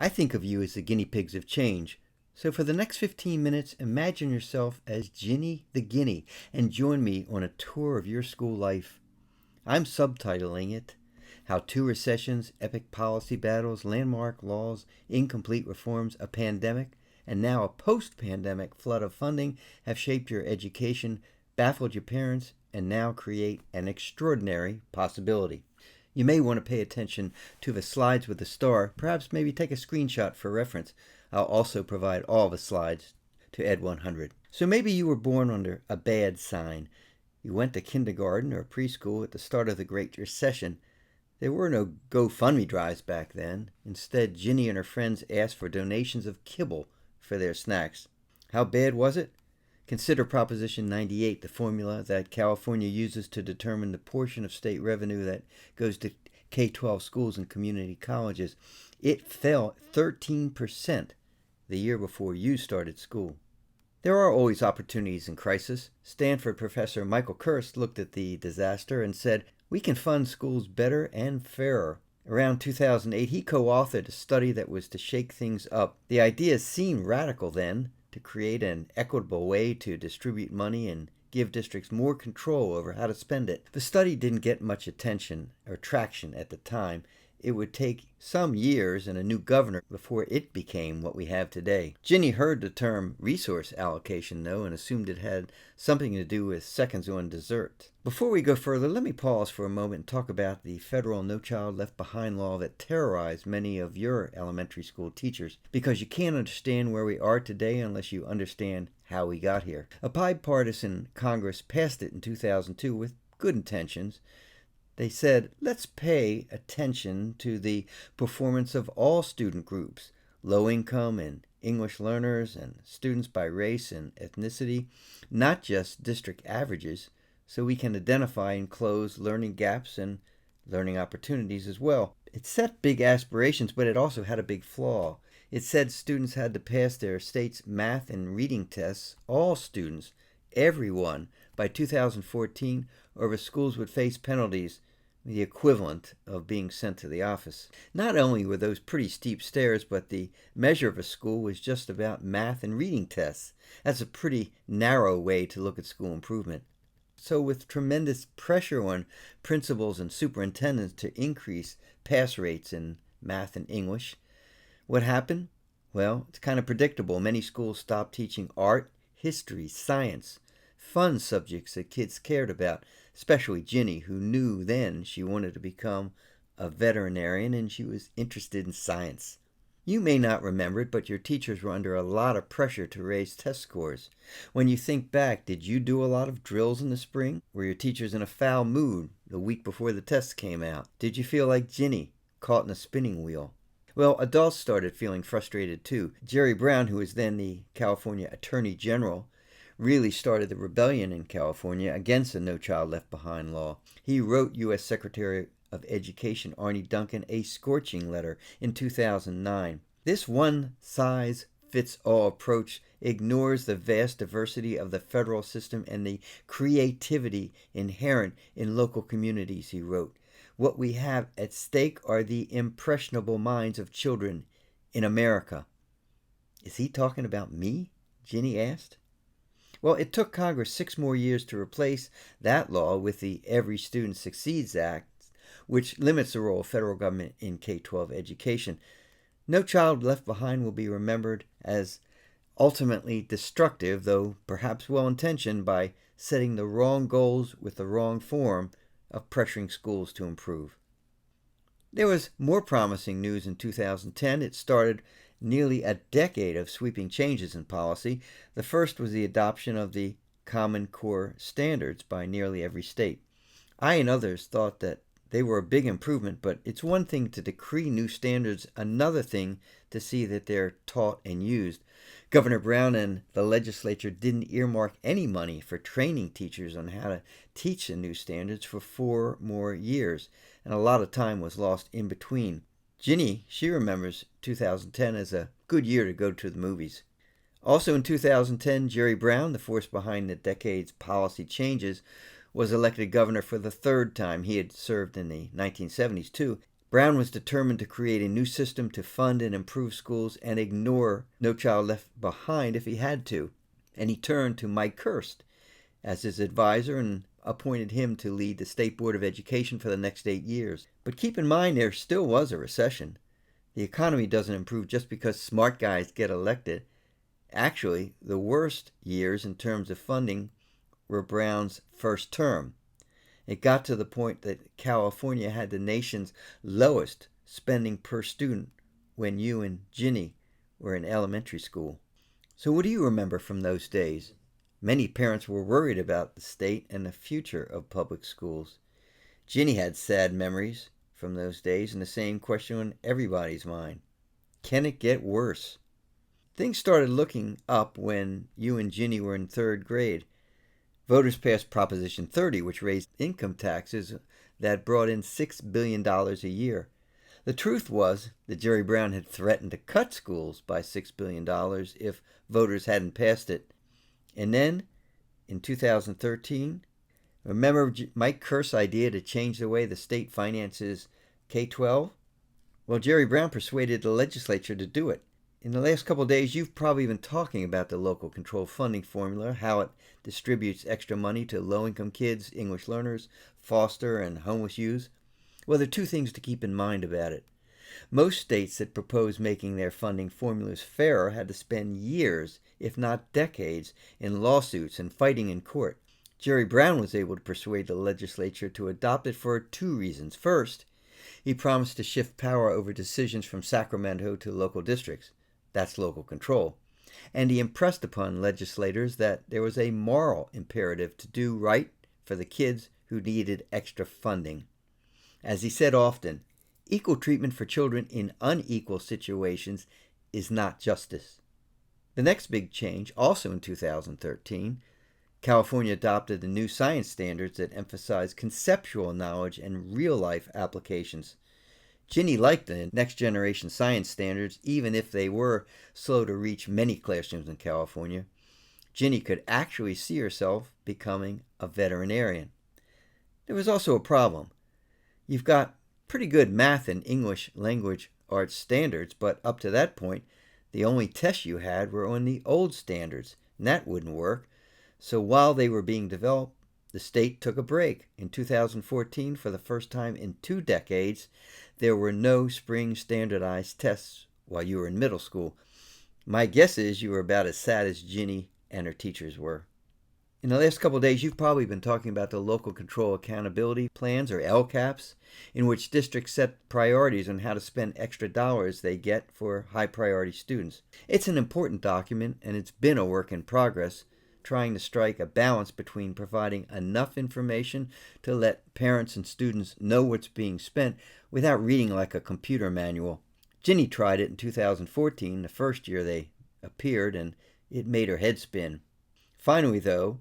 I think of you as the guinea pigs of change. So for the next 15 minutes, imagine yourself as Ginny the Guinea and join me on a tour of your school life. I'm subtitling it, How Two Recessions, Epic Policy Battles, Landmark Laws, Incomplete Reforms, a Pandemic, and now a post-pandemic flood of funding have shaped your education, baffled your parents, and now create an extraordinary possibility. You may want to pay attention to the slides with the star, perhaps maybe take a screenshot for reference. I'll also provide all the slides to Ed 100. So maybe you were born under a bad sign. You went to kindergarten or preschool at the start of the Great Recession. There were no GoFundMe drives back then. Instead, Ginny and her friends asked for donations of kibble for their snacks. How bad was it? Consider Proposition 98, the formula that California uses to determine the portion of state revenue that goes to K-12 schools and community colleges. It fell 13% the year before you started school. There are always opportunities in crisis. Stanford professor Mike Kirst looked at the disaster and said, "We can fund schools better and fairer." Around 2008, he co-authored a study that was to shake things up. The ideas seemed radical then, to create an equitable way to distribute money and give districts more control over how to spend it. The study didn't get much attention or traction at the time. It would take some years and a new governor before it became what we have today. Ginny heard the term resource allocation, though, and assumed it had something to do with seconds on dessert. Before we go further, let me pause for a moment and talk about the federal No Child Left Behind law that terrorized many of your elementary school teachers, because you can't understand where we are today unless you understand how we got here. A bipartisan Congress passed it in 2002 with good intentions. They said, let's pay attention to the performance of all student groups, low income and English learners and students by race and ethnicity, not just district averages, so we can identify and close learning gaps and learning opportunities as well. It set big aspirations, but it also had a big flaw. It said students had to pass their state's math and reading tests, all students, everyone, by 2014, or the schools would face penalties, the equivalent of being sent to the office. Not only were those pretty steep stairs, but the measure of a school was just about math and reading tests. That's a pretty narrow way to look at school improvement. So with tremendous pressure on principals and superintendents to increase pass rates in math and English, what happened? Well, it's kind of predictable. Many schools stopped teaching art, history, science, fun subjects that kids cared about, especially Ginny, who knew then she wanted to become a veterinarian and she was interested in science. You may not remember it, but your teachers were under a lot of pressure to raise test scores. When you think back, did you do a lot of drills in the spring? Were your teachers in a foul mood the week before the tests came out? Did you feel like Ginny, caught in a spinning wheel? Well, adults started feeling frustrated too. Jerry Brown, who was then the California Attorney General, really started the rebellion in California against the No Child Left Behind law. He wrote U.S. Secretary of Education Arne Duncan a scorching letter in 2009. This one-size-fits-all approach ignores the vast diversity of the federal system and the creativity inherent in local communities, he wrote. What we have at stake are the impressionable minds of children in America. Is he talking about me? Ginny asked. Well, it took Congress 6 more years to replace that law with the Every Student Succeeds Act, which limits the role of federal government in K-12 education. No Child Left Behind will be remembered as ultimately destructive, though perhaps well-intentioned, by setting the wrong goals with the wrong form of pressuring schools to improve. There was more promising news in 2010. It started nearly a decade of sweeping changes in policy. The first was the adoption of the Common Core standards by nearly every state. I and others thought that they were a big improvement, but it's one thing to decree new standards, another thing to see that they're taught and used. Governor Brown and the legislature didn't earmark any money for training teachers on how to teach the new standards for 4 more years, and a lot of time was lost in between. Ginny, she remembers 2010 as a good year to go to the movies. Also in 2010, Jerry Brown, the force behind the decade's policy changes, was elected governor for the 3rd time. He had served in the 1970s too. Brown was determined to create a new system to fund and improve schools and ignore No Child Left Behind if he had to. And he turned to Mike Kirst as his advisor and appointed him to lead the State Board of Education for the next 8 years. But keep in mind, there still was a recession. The economy doesn't improve just because smart guys get elected. Actually, the worst years in terms of funding were Brown's first term. It got to the point that California had the nation's lowest spending per student when you and Ginny were in elementary school. So what do you remember from those days? Many parents were worried about the state and the future of public schools. Ginny had sad memories from those days, and the same question on everybody's mind. Can it get worse? Things started looking up when you and Ginny were in 3rd grade. Voters passed Proposition 30, which raised income taxes that brought in $6 billion a year. The truth was that Jerry Brown had threatened to cut schools by $6 billion if voters hadn't passed it. And then, in 2013, remember Mike Kirst's idea to change the way the state finances K-12? Well, Jerry Brown persuaded the legislature to do it. In the last couple of days, you've probably been talking about the local control funding formula, how it distributes extra money to low-income kids, English learners, foster, and homeless youths. Well, there are 2 things to keep in mind about it. Most states that proposed making their funding formulas fairer had to spend years, if not decades, in lawsuits and fighting in court. Jerry Brown was able to persuade the legislature to adopt it for 2 reasons. First, he promised to shift power over decisions from Sacramento to local districts. That's local control. And he impressed upon legislators that there was a moral imperative to do right for the kids who needed extra funding. As he said often, equal treatment for children in unequal situations is not justice. The next big change, also in 2013, California adopted the new science standards that emphasize conceptual knowledge and real-life applications. Ginny liked the next generation science standards, even if they were slow to reach many classrooms in California. Ginny could actually see herself becoming a veterinarian. There was also a problem. You've got pretty good math and English language arts standards, but up to that point, the only tests you had were on the old standards, and that wouldn't work. So while they were being developed, the state took a break. In 2014, for the first time in 2 decades, there were no spring standardized tests while you were in middle school. My guess is you were about as sad as Ginny and her teachers were. In the last couple of days, you've probably been talking about the local control accountability plans, or LCAPs, in which districts set priorities on how to spend extra dollars they get for high-priority students. It's an important document, and it's been a work in progress, trying to strike a balance between providing enough information to let parents and students know what's being spent without reading like a computer manual. Ginny tried it in 2014, the first year they appeared, and it made her head spin. Finally, though,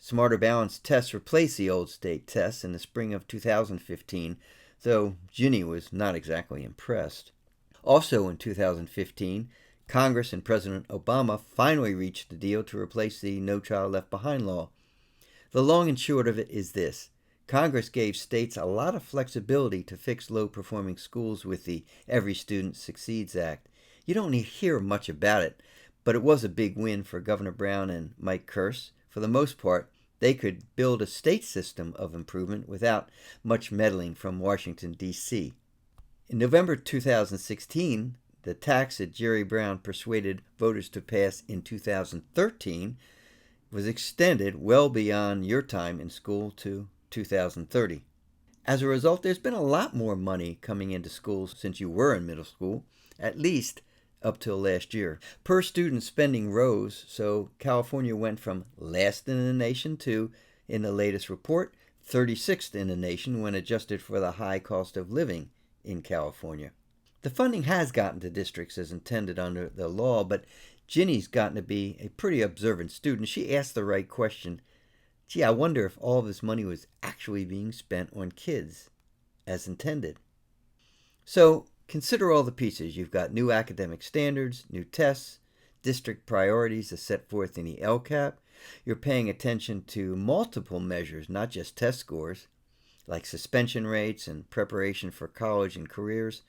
Smarter Balanced tests replaced the old state tests in the spring of 2015, though Ginny was not exactly impressed. Also in 2015, Congress and President Obama finally reached a deal to replace the No Child Left Behind law. The long and short of it is this. Congress gave states a lot of flexibility to fix low-performing schools with the Every Student Succeeds Act. You don't hear much about it, but it was a big win for Governor Brown and Mike Kirst. For the most part, they could build a state system of improvement without much meddling from Washington, D.C. In November 2016, the tax that Jerry Brown persuaded voters to pass in 2013 was extended well beyond your time in school to 2030. As a result, there's been a lot more money coming into schools since you were in middle school, at least up till last year. Per student spending rose, so California went from last in the nation to, in the latest report, 36th in the nation when adjusted for the high cost of living in California. The funding has gotten to districts as intended under the law, but Ginny's gotten to be a pretty observant student. She asked the right question. Gee, I wonder if all this money was actually being spent on kids as intended. So consider all the pieces. You've got new academic standards, new tests, district priorities as set forth in the LCAP. You're paying attention to multiple measures, not just test scores. like suspension rates and preparation for college and careers.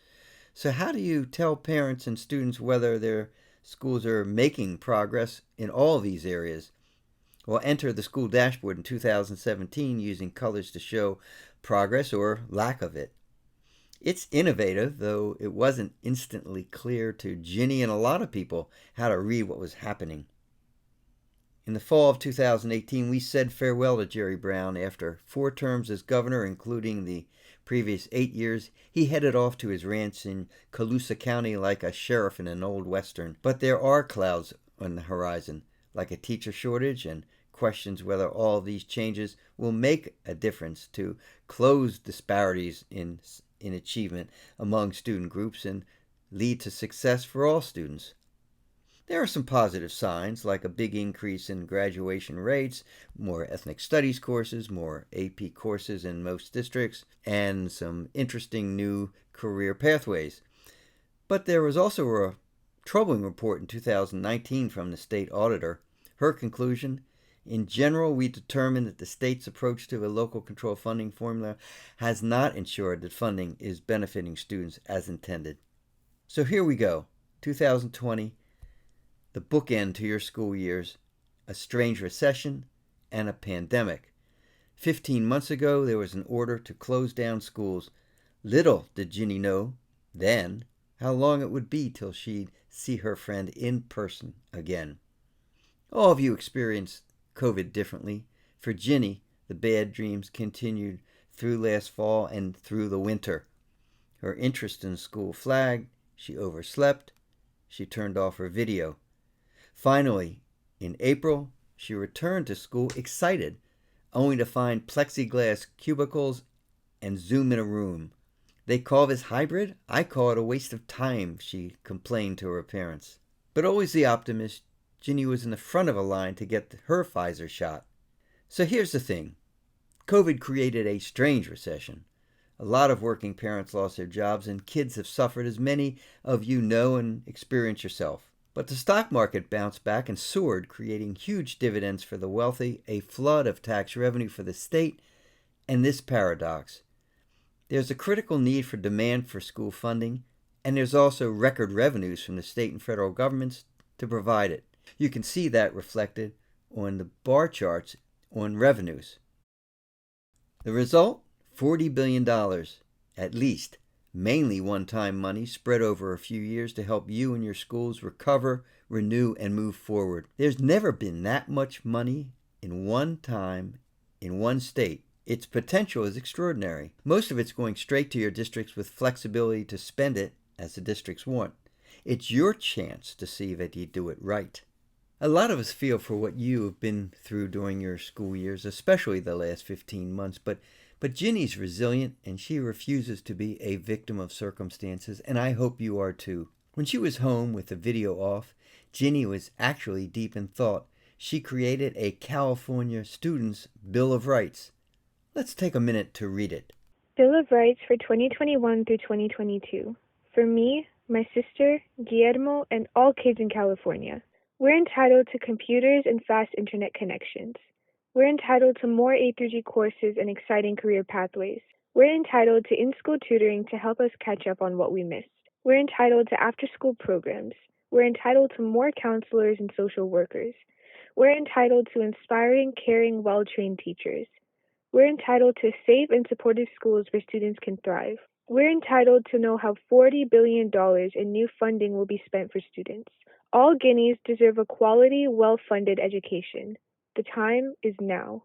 So how do you tell parents and students whether their schools are making progress in all these areas? Well, enter the school dashboard in 2017 using colors to show progress or lack of it. It's innovative, though it wasn't instantly clear to Ginny and a lot of people how to read what was happening. In the fall of 2018, we said farewell to Jerry Brown. After 4 terms as governor, including the previous 8 years, he headed off to his ranch in Colusa County like a sheriff in an old western. But there are clouds on the horizon, like a teacher shortage and questions whether all of these changes will make a difference to close disparities in achievement among student groups and lead to success for all students. There are some positive signs, like a big increase in graduation rates, more ethnic studies courses, more AP courses in most districts, and some interesting new career pathways. But there was also a troubling report in 2019 from the state auditor. Her conclusion: in general, we determined that the state's approach to a local control funding formula has not ensured that funding is benefiting students as intended. So here we go, 2020, the bookend to your school years, a strange recession, and a pandemic. 15 months ago, there was an order to close down schools. Little did Ginny know then how long it would be till she'd see her friend in person again. All of you experienced COVID differently. For Ginny, the bad dreams continued through last fall and through the winter. Her interest in school flagged. She overslept. She turned off her video. Finally, in April, she returned to school excited, only to find plexiglass cubicles and Zoom in a room. They call this hybrid? I call it a waste of time, she complained to her parents. But always the optimist, Ginny was in the front of a line to get her Pfizer shot. So here's the thing. COVID created a strange recession. A lot of working parents lost their jobs, and kids have suffered, as many of you know and experience yourself. But the stock market bounced back and soared, creating huge dividends for the wealthy, a flood of tax revenue for the state, and this paradox. There's a critical need for demand for school funding, and there's also record revenues from the state and federal governments to provide it. You can see that reflected on the bar charts on revenues. The result? $40 billion, at least, mainly one-time money spread over a few years to help you and your schools recover, renew, and move forward. There's never been that much money in one time in one state. Its potential is extraordinary. Most of it's going straight to your districts with flexibility to spend it as the districts want. It's your chance to see that you do it right. A lot of us feel for what you have been through during your school years, especially the last 15 months, but Ginny's resilient, and she refuses to be a victim of circumstances, and I hope you are too. When she was home with the video off, Ginny was actually deep in thought. She created a California Students' Bill of Rights. Let's take a minute to read it. Bill of Rights for 2021 through 2022. For me, my sister, Guillermo, and all kids in California. We're entitled to computers and fast internet connections. We're entitled to more A through G courses and exciting career pathways. We're entitled to in-school tutoring to help us catch up on what we missed. We're entitled to after-school programs. We're entitled to more counselors and social workers. We're entitled to inspiring, caring, well-trained teachers. We're entitled to safe and supportive schools where students can thrive. We're entitled to know how $40 billion in new funding will be spent for students. All Guineas deserve a quality, well-funded education. The time is now.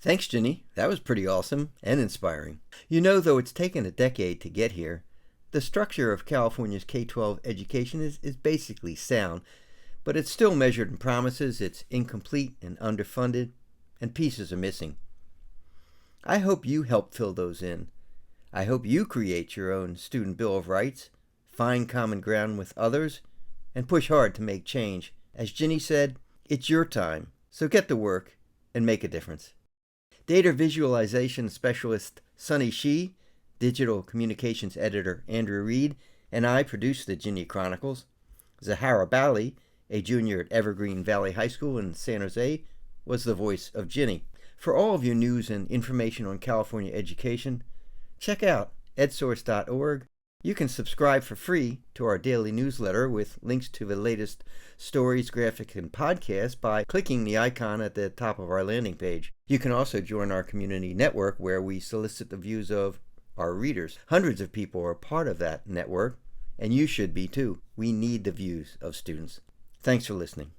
Thanks, Ginny. That was pretty awesome and inspiring. You know, though it's taken a decade to get here, the structure of California's K-12 education is basically sound, but it's still measured in promises, it's incomplete and underfunded, and pieces are missing. I hope you help fill those in. I hope you create your own Student Bill of Rights, find common ground with others, and push hard to make change. As Ginny said, it's your time, so get to work and make a difference. Data visualization specialist Sunny Shi, digital communications editor Andrew Reed, and I produced the Ginny Chronicles. Zahara Bali, a junior at Evergreen Valley High School in San Jose, was the voice of Ginny. For all of your news and information on California education, check out edsource.org. You can subscribe for free to our daily newsletter with links to the latest stories, graphics, and podcasts by clicking the icon at the top of our landing page. You can also join our community network where we solicit the views of our readers. Hundreds of people are part of that network, and you should be too. We need the views of students. Thanks for listening.